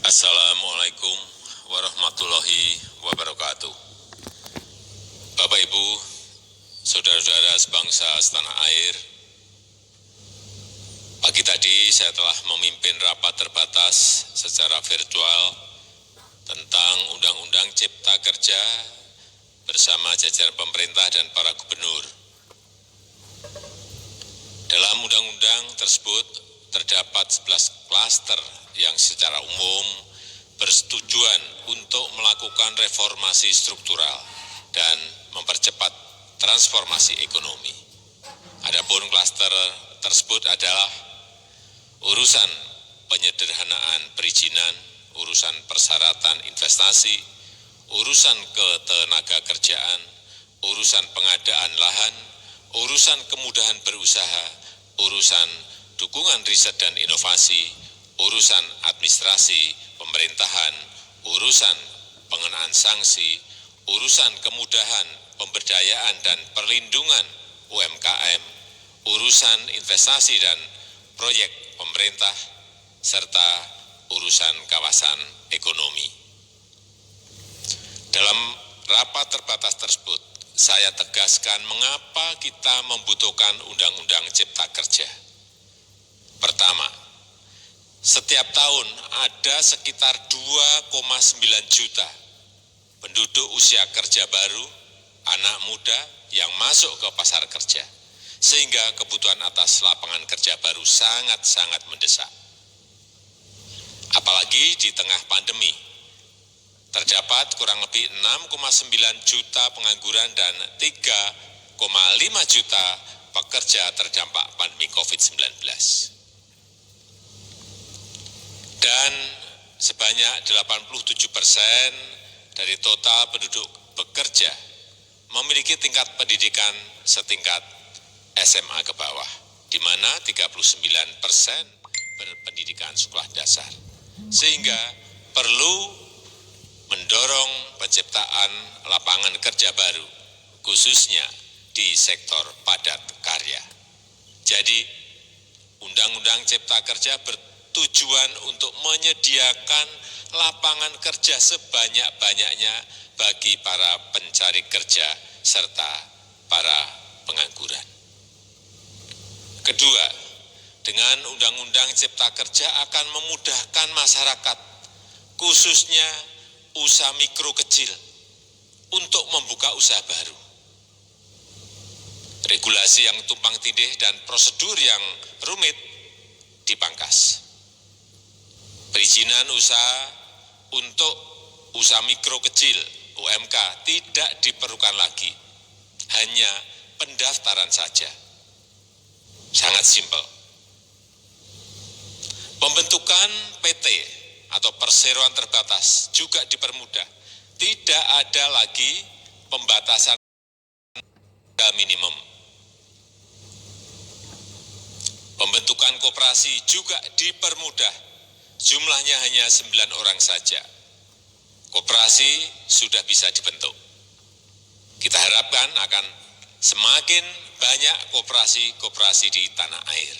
Assalamualaikum warahmatullahi wabarakatuh. Bapak Ibu, saudara-saudara sebangsa setanah air, pagi tadi saya telah memimpin rapat terbatas secara virtual tentang Undang-Undang Cipta Kerja bersama jajaran pemerintah dan para gubernur. Dalam undang-undang tersebut terdapat 11 klaster yang secara umum bertujuan untuk melakukan reformasi struktural dan mempercepat transformasi ekonomi. Adapun klaster tersebut adalah urusan penyederhanaan perizinan, urusan persyaratan investasi, urusan ketenagakerjaan, urusan pengadaan lahan, urusan kemudahan berusaha, urusan dukungan riset dan inovasi, urusan administrasi pemerintahan, urusan pengenaan sanksi, urusan kemudahan pemberdayaan dan perlindungan UMKM, urusan investasi dan proyek pemerintah, serta urusan kawasan ekonomi. Dalam rapat terbatas tersebut, saya tegaskan mengapa kita membutuhkan Undang-Undang Cipta Kerja. Pertama, setiap tahun ada sekitar 2,9 juta penduduk usia kerja baru, anak muda yang masuk ke pasar kerja, sehingga kebutuhan atas lapangan kerja baru sangat-sangat mendesak. Apalagi di tengah pandemi, terdapat kurang lebih 6,9 juta pengangguran dan 3,5 juta pekerja terdampak pandemi COVID-19. Dan sebanyak 87% dari total penduduk bekerja memiliki tingkat pendidikan setingkat SMA ke bawah, di mana 39% berpendidikan sekolah dasar. Sehingga perlu mendorong penciptaan lapangan kerja baru, khususnya di sektor padat karya. Jadi, Undang-Undang Cipta Kerja bertujuan untuk menyediakan lapangan kerja sebanyak-banyaknya bagi para pencari kerja serta para pengangguran. Kedua, dengan Undang-Undang Cipta Kerja akan memudahkan masyarakat, khususnya usaha mikro kecil, untuk membuka usaha baru. Regulasi yang tumpang tindih dan prosedur yang rumit dipangkas. Perizinan usaha untuk usaha mikro kecil UMK tidak diperlukan lagi, hanya pendaftaran saja. Sangat simpel. Pembentukan PT atau perseroan terbatas juga dipermudah. Tidak ada lagi pembatasan minimum. Pembentukan koperasi juga dipermudah. Jumlahnya hanya 9 orang saja. Koperasi sudah bisa dibentuk. Kita harapkan akan semakin banyak koperasi-koperasi di tanah air.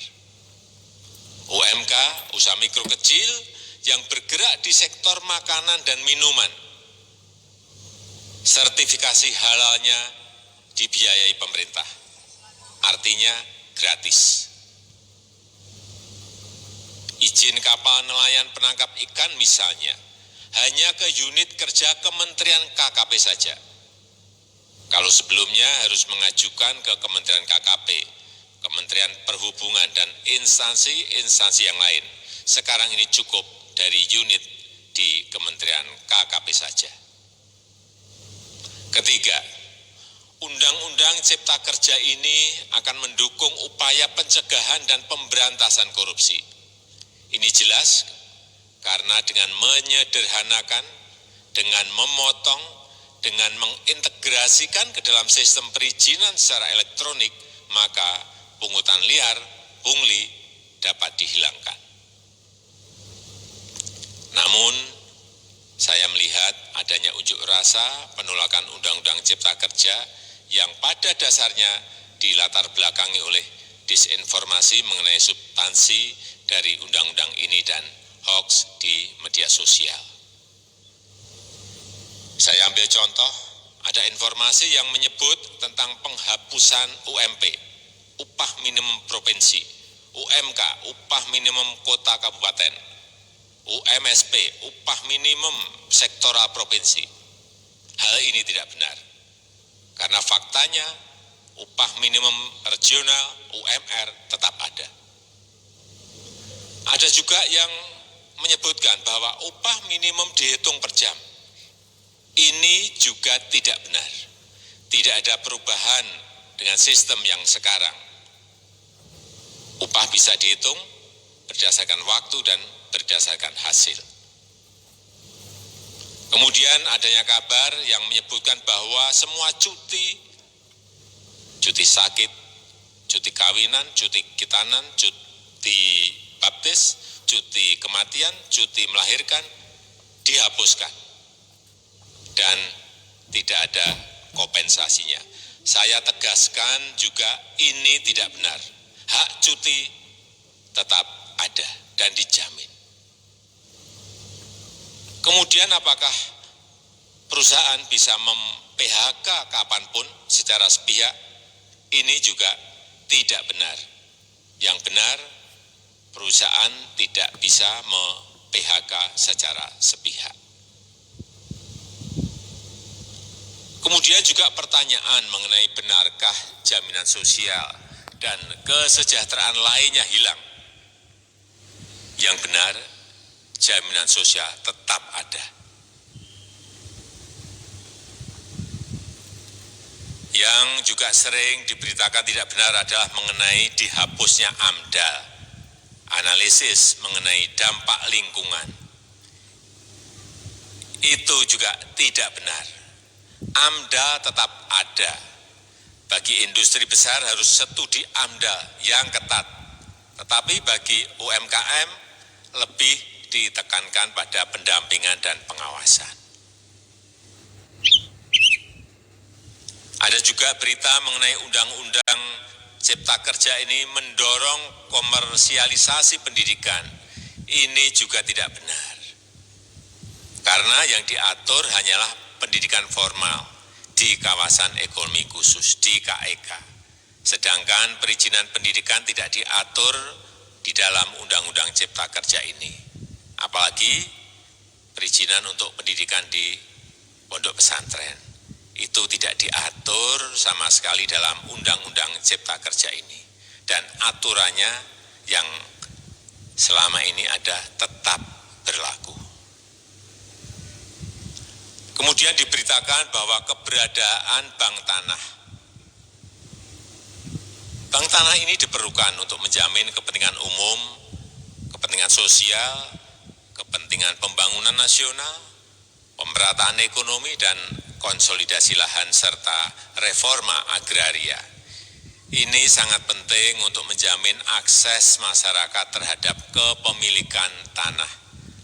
UMK, usaha mikro kecil yang bergerak di sektor makanan dan minuman. Sertifikasi halalnya dibiayai pemerintah. Artinya gratis. Izin kapal nelayan penangkap ikan misalnya, hanya ke unit kerja Kementerian KKP saja. Kalau sebelumnya harus mengajukan ke Kementerian KKP, Kementerian Perhubungan, dan instansi-instansi yang lain. Sekarang ini cukup dari unit di Kementerian KKP saja. Ketiga, Undang-Undang Cipta Kerja ini akan mendukung upaya pencegahan dan pemberantasan korupsi. Ini jelas karena dengan menyederhanakan, dengan memotong, dengan mengintegrasikan ke dalam sistem perizinan secara elektronik, maka pungutan liar, pungli dapat dihilangkan. Namun, saya melihat adanya unjuk rasa penolakan Undang-Undang Cipta Kerja yang pada dasarnya dilatar belakangi oleh disinformasi mengenai substansi dari undang-undang ini dan hoax di media sosial. Saya ambil contoh, ada informasi yang menyebut tentang penghapusan UMP, upah minimum provinsi, UMK, upah minimum kota kabupaten, UMSP, upah minimum sektoral provinsi. Hal ini tidak benar, karena faktanya upah minimum regional, UMR, tetap ada. Ada juga yang menyebutkan bahwa upah minimum dihitung per jam. Ini juga tidak benar. Tidak ada perubahan dengan sistem yang sekarang. Upah bisa dihitung berdasarkan waktu dan berdasarkan hasil. Kemudian adanya kabar yang menyebutkan bahwa semua cuti sakit, cuti kawinan, cuti khitanan, cuti baptis, cuti kematian, cuti melahirkan dihapuskan dan tidak ada kompensasinya. Saya tegaskan juga ini tidak benar. Hak cuti tetap ada dan dijamin. Kemudian apakah perusahaan bisa mem-PHK kapanpun secara sepihak? Ini juga tidak benar. Yang benar, perusahaan tidak bisa mem-PHK secara sepihak. Kemudian juga pertanyaan mengenai benarkah jaminan sosial dan kesejahteraan lainnya hilang. Yang benar, jaminan sosial tetap ada. Yang juga sering diberitakan tidak benar adalah mengenai dihapusnya AMDAL, analisis mengenai dampak lingkungan. Itu juga tidak benar. AMDAL tetap ada. Bagi industri besar harus studi AMDAL yang ketat. Tetapi bagi UMKM lebih ditekankan pada pendampingan dan pengawasan. Ada juga berita mengenai Undang-Undang Cipta Kerja ini mendorong komersialisasi pendidikan. Ini juga tidak benar. Karena yang diatur hanyalah pendidikan formal di kawasan ekonomi khusus, di KEK. Sedangkan perizinan pendidikan tidak diatur di dalam Undang-Undang Cipta Kerja ini. Apalagi perizinan untuk pendidikan di pondok pesantren. Itu tidak diatur sama sekali dalam Undang-Undang Cipta Kerja ini. Dan aturannya yang selama ini ada tetap berlaku. Kemudian diberitakan bahwa keberadaan bank tanah. Bank tanah ini diperlukan untuk menjamin kepentingan umum, kepentingan sosial, kepentingan pembangunan nasional, pemerataan ekonomi, dan konsolidasi lahan serta reforma agraria. Ini sangat penting untuk menjamin akses masyarakat terhadap kepemilikan tanah,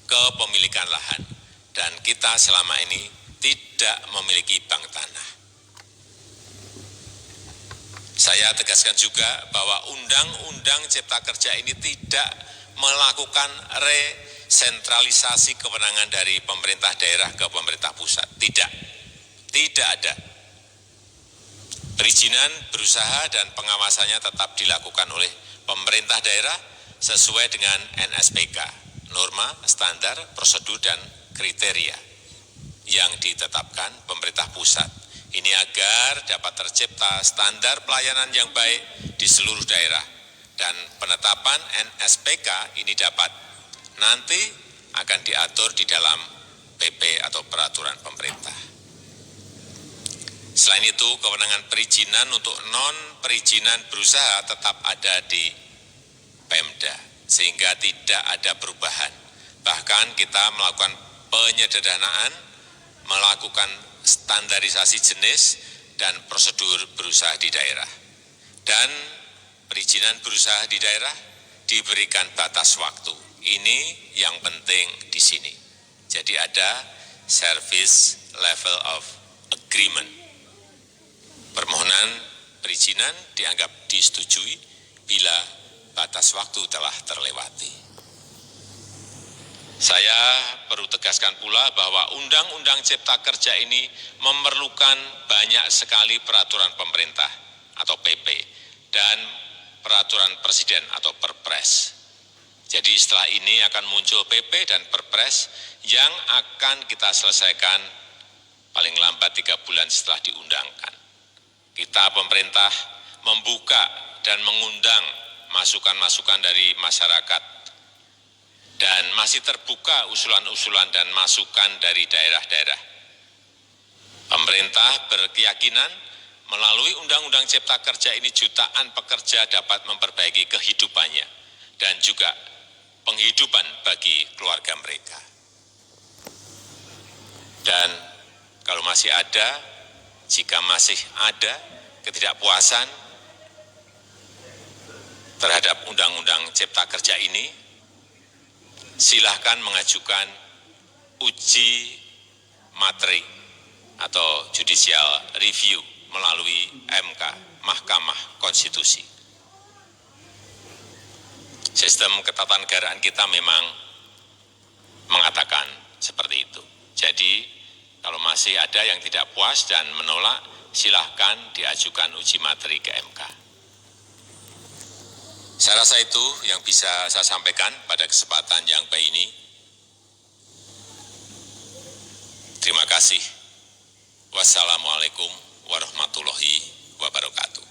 kepemilikan lahan. Dan kita selama ini tidak memiliki bank tanah. Saya tegaskan juga bahwa Undang-Undang Cipta Kerja ini tidak melakukan resentralisasi kewenangan dari pemerintah daerah ke pemerintah pusat. Tidak ada. Perizinan berusaha dan pengawasannya tetap dilakukan oleh pemerintah daerah sesuai dengan NSPK, norma, standar, prosedur, dan kriteria yang ditetapkan pemerintah pusat. Ini agar dapat tercipta standar pelayanan yang baik di seluruh daerah. Dan penetapan NSPK ini nanti akan diatur di dalam PP atau peraturan pemerintah. Selain itu, kewenangan perizinan untuk non-perizinan berusaha tetap ada di Pemda, sehingga tidak ada perubahan. Bahkan kita melakukan penyederhanaan, melakukan standarisasi jenis dan prosedur berusaha di daerah. Dan perizinan berusaha di daerah diberikan batas waktu. Ini yang penting di sini. Jadi ada service level of agreement. Permohonan perizinan dianggap disetujui bila batas waktu telah terlewati. Saya perlu tegaskan pula bahwa Undang-Undang Cipta Kerja ini memerlukan banyak sekali peraturan pemerintah atau PP dan peraturan presiden atau Perpres. Jadi setelah ini akan muncul PP dan Perpres yang akan kita selesaikan paling lambat 3 bulan setelah diundangkan. Kita pemerintah membuka dan mengundang masukan-masukan dari masyarakat dan masih terbuka usulan-usulan dan masukan dari daerah-daerah. Pemerintah berkeyakinan melalui Undang-Undang Cipta Kerja ini jutaan pekerja dapat memperbaiki kehidupannya dan juga penghidupan bagi keluarga mereka. Dan kalau masih ada, jika masih ada ketidakpuasan terhadap Undang-Undang Cipta Kerja ini, silahkan mengajukan uji materi atau judicial review melalui MK, Mahkamah Konstitusi. Sistem ketatanegaraan kita memang mengatakan seperti itu. Jadi, kalau masih ada yang tidak puas dan menolak, silahkan diajukan uji materi ke MK. Saya rasa itu yang bisa saya sampaikan pada kesempatan yang baik ini. Terima kasih. Wassalamualaikum warahmatullahi wabarakatuh.